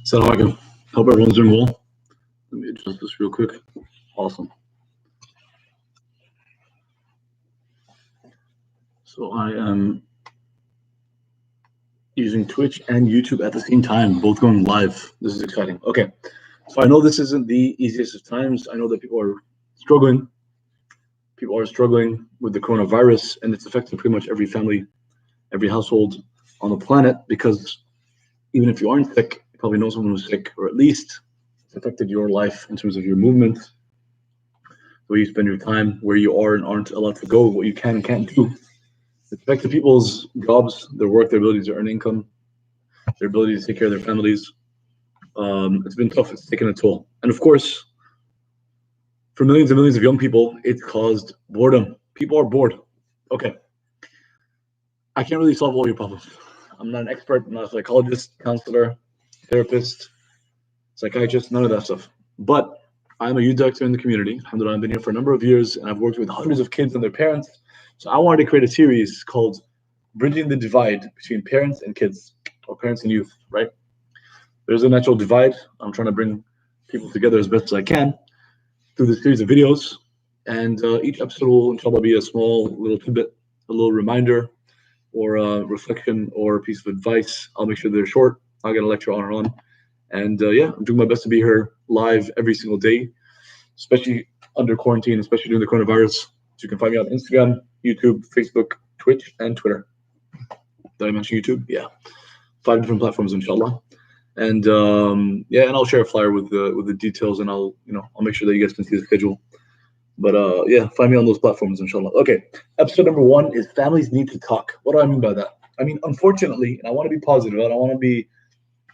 Assalamualaikum. Hope everyone's doing well. Let me adjust this real quick. Awesome. So I am using Twitch and YouTube at the same time, both going live. This is exciting. Okay. So I know this isn't the easiest of times. I know that people are struggling. People are struggling with the coronavirus, and it's affecting pretty much every family, every household on the planet, because even if you aren't sick, you probably know someone who's sick, or at least it's affected your life in terms of your movement, the way you spend your time, where you are and aren't allowed to go, what you can and can't do. It's affected people's jobs, their work, their ability to earn income, their ability to take care of their families. It's been tough. It's taken a toll. And of course, for millions and millions of young people, it's caused boredom. People are bored. Okay. I can't really solve all your problems. I'm not an expert. I'm not a psychologist, counselor, therapist, psychiatrist, none of that stuff. But I'm a youth doctor in the community. Alhamdulillah, I've been here for a number of years, and I've worked with hundreds of kids and their parents. So I wanted to create a series called Bridging the Divide Between Parents and Kids, or Parents and Youth, right? There's a natural divide. I'm trying to bring people together as best as I can through this series of videos. And each episode will, inshallah, be a small little tidbit, a little reminder, or a reflection, or a piece of advice. I'll make sure they're short. I'll get a lecture on and on. And yeah, I'm doing my best to be here live every single day, especially under quarantine, especially during the coronavirus. So you can find me on Instagram, YouTube, Facebook, Twitch, and Twitter. Did I mention YouTube? Yeah. 5 different platforms, inshallah. And yeah, and I'll share a flyer with the details, and I'll make sure that you guys can see the schedule. But yeah, find me on those platforms, inshallah. Okay, episode number 1 is families need to talk. What do I mean by that? I mean, unfortunately, and I want to be positive. I don't want to be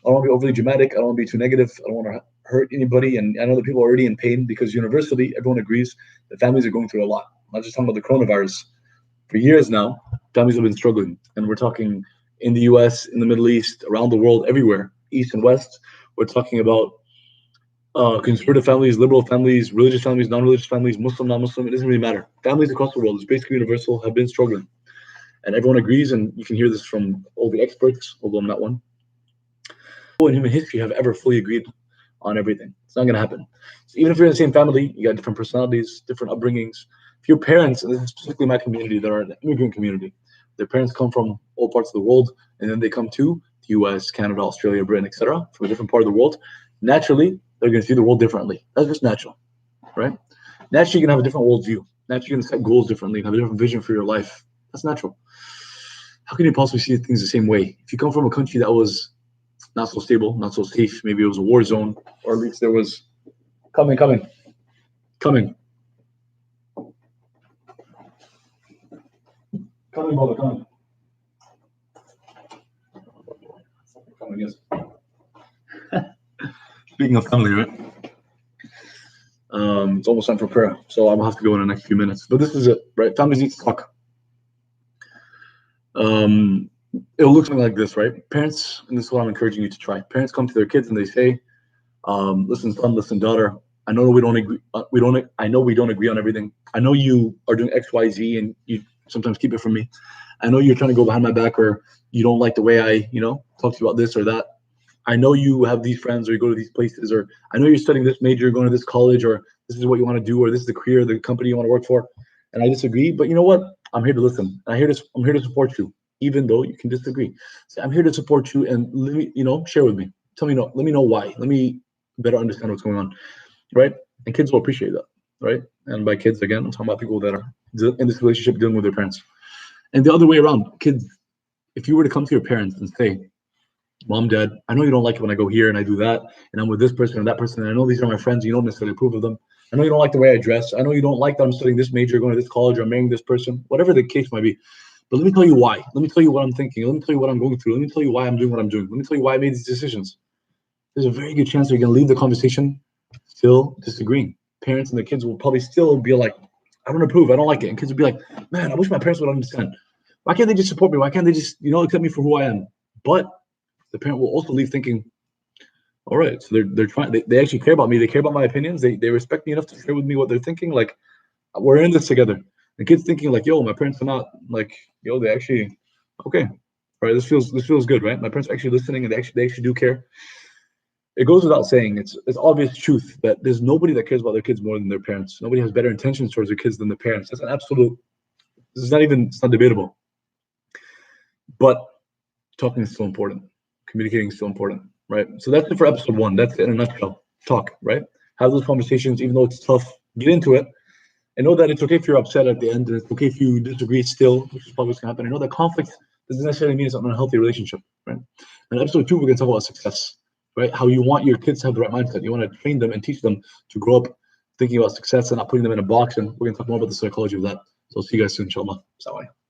overly dramatic. I don't want to be too negative. I don't want to hurt anybody. And I know that people are already in pain because universally, everyone agrees that families are going through a lot. I'm not just talking about the coronavirus. For years now, families have been struggling. And we're talking in the US, in the Middle East, around the world, everywhere, East and West. We're talking about conservative families, liberal families, religious families, non-religious families, Muslim, non-Muslim. It doesn't really matter. Families across the world, it's basically universal, have been struggling. And everyone agrees, and you can hear this from all the experts, although I'm not one. In human history have ever fully agreed on everything. It's not going to happen. So even if you're in the same family, you got different personalities, different upbringings. If your parents, and this is specifically my community, that are an immigrant community, their parents come from all parts of the world, and then they come to the US, Canada, Australia, Britain, etc., from a different part of the world, naturally, they're going to see the world differently. That's just natural, right? Naturally, you're going to have a different worldview. Naturally, you're going to set goals differently, have a different vision for your life. That's natural. How can you possibly see things the same way? If you come from a country that was not so stable, not so safe. Maybe it was a war zone, or at least there was coming, brother, coming. Yes. Speaking of family, right? It's almost time for prayer, so I'm gonna have to go in the next few minutes. But this is it, right? Families need to talk. It'll look something like this, right? Parents, and this is what I'm encouraging you to try. Parents come to their kids and they say, "Listen, son, listen, daughter. I know we don't agree. I know we don't agree on everything. I know you are doing X, Y, Z, and you sometimes keep it from me. I know you're trying to go behind my back, or you don't like the way I, talk to you about this or that. I know you have these friends, or you go to these places, or I know you're studying this major, going to this college, or this is what you want to do, or this is the career, the company you want to work for, and I disagree. But you know what? I'm here to listen. I'm here to support you, even though you can disagree. So I'm here to support you, and let me, share with me. Tell me, let me know why. Let me better understand what's going on, right? And kids will appreciate that, right? And by kids, again, I'm talking about people that are in this relationship dealing with their parents. And the other way around, kids, if you were to come to your parents and say, "Mom, Dad, I know you don't like it when I go here and I do that, and I'm with this person and that person, and I know these are my friends, you don't necessarily approve of them. I know you don't like the way I dress. I know you don't like that I'm studying this major, going to this college, or I'm marrying this person," whatever the case might be. But let me tell you why. Let me tell you what I'm thinking. Let me tell you what I'm going through. Let me tell you why I'm doing what I'm doing. Let me tell you why I made these decisions. There's a very good chance that you're going to leave the conversation still disagreeing. Parents and the kids will probably still be like, "I don't approve. I don't like it." And kids will be like, "Man, I wish my parents would understand. Why can't they just support me? Why can't they just, accept me for who I am?" But the parent will also leave thinking, "All right, so they're trying. They actually care about me. They care about my opinions. They respect me enough to share with me what they're thinking. Like, we're in this together." The kid's thinking like, "Yo, my parents are not like, they actually, okay, right? This feels good, right? My parents are actually listening, and they actually do care." it goes without saying, it's obvious truth that there's nobody that cares about their kids more than their parents. Nobody has better intentions towards their kids than their parents. That's an absolute. This is not even. It's not debatable. But talking is still important. Communicating is still important, right? So that's it for episode 1. That's it in a nutshell. Talk, right? Have those conversations, even though it's tough. Get into it, and know that it's okay if you're upset at the end, and it's okay if you disagree still, which is probably what's gonna happen. I know that conflict doesn't necessarily mean it's an unhealthy relationship, right? In episode 2, we're gonna talk about success, right? How you want your kids to have the right mindset. You want to train them and teach them to grow up thinking about success and not putting them in a box. And we're gonna talk more about the psychology of that. So I'll see you guys soon, inshallah. Assalamu alaikum.